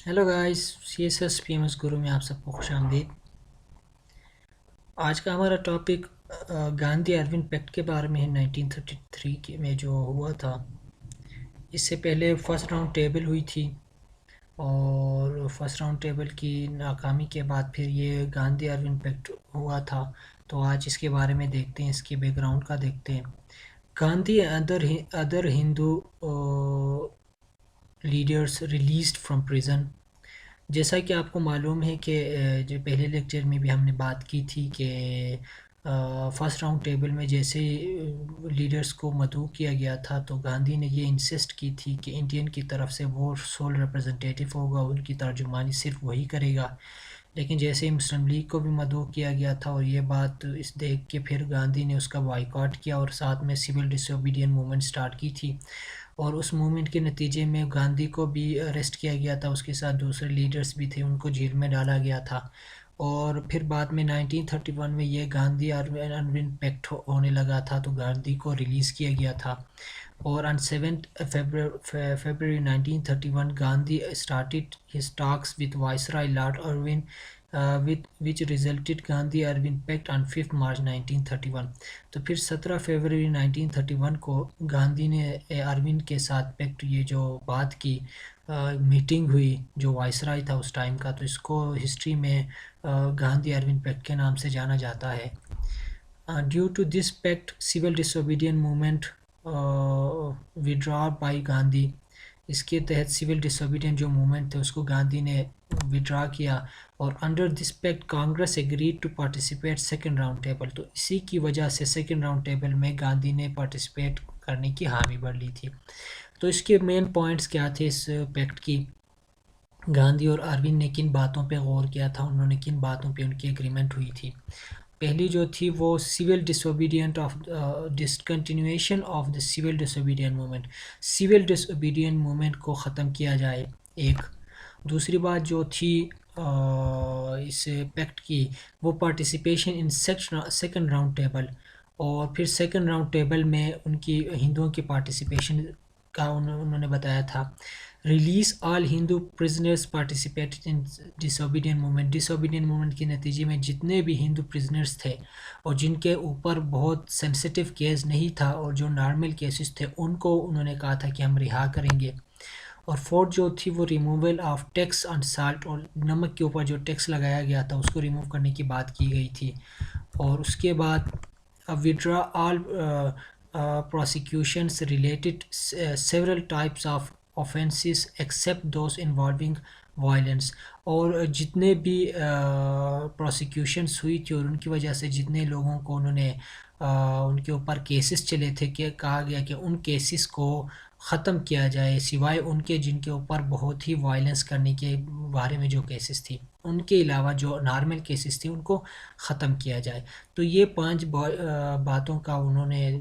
Hello guys, C S S P M S Guru में आप सबको खुश आमदीद। आज का हमारा टॉपिक गांधी अरविंद पैक्ट के बारे में है। 1933 के में जो हुआ था, इससे पहले फर्स्ट राउंड टेबल हुई थी और फर्स्ट राउंड टेबल की नाकामी के बाद फिर ये गांधी अरविंद पैक्ट हुआ था। तो आज इसके बारे में देखते हैं, इसके बैकग्राउंड का देखते हैं। Gandhi other Hindu leaders released from prison. जैसा कि आपको मालूम है कि जो पहले लेक्चर में भी हमने बात की थी कि फर्स्ट राउंड टेबल में जैसे लीडर्स को मदऊ किया गया था, तो गांधी ने ये इंसिस्ट की थी कि इंडियन की तरफ से वो सोल रिप्रेजेंटेटिव होगा, उनकी तर्जुमानी सिर्फ वही करेगा। लेकिन जैसे ही मुस्लिम लीग को भी मदऊ किया गया था और ये बात इस देख के फिर गांधी ने उसका बाइकआउट किया और साथ में सिविल डिसोबीडियंट मूवमेंट स्टार्ट की थी। और उस मूवमेंट के नतीजे में गांधी को भी अरेस्ट किया गया था, उसके साथ दूसरे लीडर्स भी थे, उनको जेल में डाला गया था। और फिर बाद में 1931 में ये गांधी अरविंद पैक्ट होने लगा था, तो गांधी को रिलीज़ किया गया था। और on 7th February 1931, Gandhi started his talks with Viceroy Lord Irwin, which resulted Gandhi Irwin Pact on 5th March 1931। तो फिर 17 फरवरी 1931 को गांधी ने अरविंद के साथ पैक्ट, ये जो बात की मीटिंग हुई, जो वाइसराय था उस टाइम का, तो इसको हिस्ट्री में गांधी अरविंद पैक्ट के नाम से जाना जाता है। Due to this pact civil disobedient movement withdraw by Gandhi. इसके तहत सिविल डिसोबीडियंट जो मूवमेंट थे उसको गांधी ने विड्रॉ किया। और under this pact Congress agreed to participate second round table. तो इसी की वजह से सेकंड राउंड टेबल में गांधी ने पार्टिसिपेट करने की हामी भर ली थी। तो इसके मेन पॉइंट्स क्या थे इस पैक्ट की? गांधी और अरविंद ने किन बातों पे गौर किया था, उन्होंने किन बातों पे उनकी एग्रीमेंट हुई थी? पहली जो थी वो civil disobedient of discontinuation of the civil disobedient movement. Civil disobedient movement को ख़त्म किया जाए, एक। दूसरी बात जो थी इस पैक्ट की, वो participation in second round table. और फिर सेकंड राउंड टेबल में उनकी हिंदुओं की पार्टिसिपेशन का उन्होंने बताया था। Release all Hindu prisoners participated in disobedient movement. Disobedient movement के नतीजे में जितने भी हिंदू प्रिजनर्स थे और जिनके ऊपर बहुत सेंसिटिव केस नहीं था और जो नॉर्मल केसेस थे, उनको उन्होंने कहा था कि हम रिहा करेंगे। और फोर्थ जो थी वो removal of tax on salt, और नमक के ऊपर जो टैक्स लगाया गया था उसको रिमूव करने की बात की गई थी। और उसके बाद withdraw all prosecutions related several types of offenses except those involving violence। और जितने भी प्रोसिक्यूशंस हुई थी और उनकी वजह से जितने लोगों को उन्होंने उनके ऊपर केसेस चले थे, कि कहा गया कि उन केसेस को ख़त्म किया जाए सिवाय उनके जिनके ऊपर बहुत ही वायलेंस करने के बारे में जो केसेस थी, उनके अलावा जो नॉर्मल केसेस थी उनको ख़त्म किया जाए। तो ये पांच बातों का उन्होंने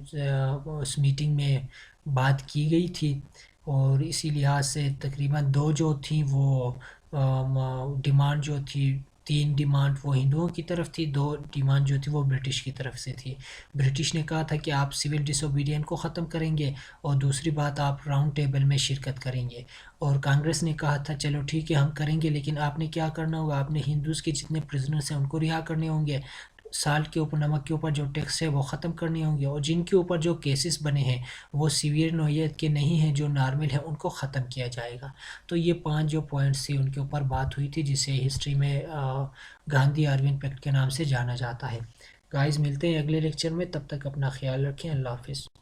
उस मीटिंग में बात की गई थी। और इसी लिहाज से तकरीबन दो जो थी वो डिमांड जो थी, तीन डिमांड वो हिंदुओं की तरफ थी, दो डिमांड जो थी वो ब्रिटिश की तरफ से थी। ब्रिटिश ने कहा था कि आप सिविल डिसोबीडियंट को ख़त्म करेंगे और दूसरी बात आप राउंड टेबल में शिरकत करेंगे। और कांग्रेस ने कहा था चलो ठीक है हम करेंगे, लेकिन आपने क्या करना होगा, आपने हिंदूज़ के जितने प्रिजनर्स हैं उनको रिहा करने होंगे, साल्ट के ऊपर, नमक के ऊपर जो टैक्स है वो ख़त्म करने होंगे, और जिनके ऊपर जो केसेस बने हैं वो सीवियर नौयत के नहीं हैं, जो नॉर्मल है, उनको ख़त्म किया जाएगा। तो ये पांच जो पॉइंट्स थी उनके ऊपर बात हुई थी, जिसे हिस्ट्री में गांधी अरविंद पैक्ट के नाम से जाना जाता है। गाइस, मिलते हैं अगले लेक्चर में, तब तक अपना ख्याल रखें। अल्लाह हाफिज़।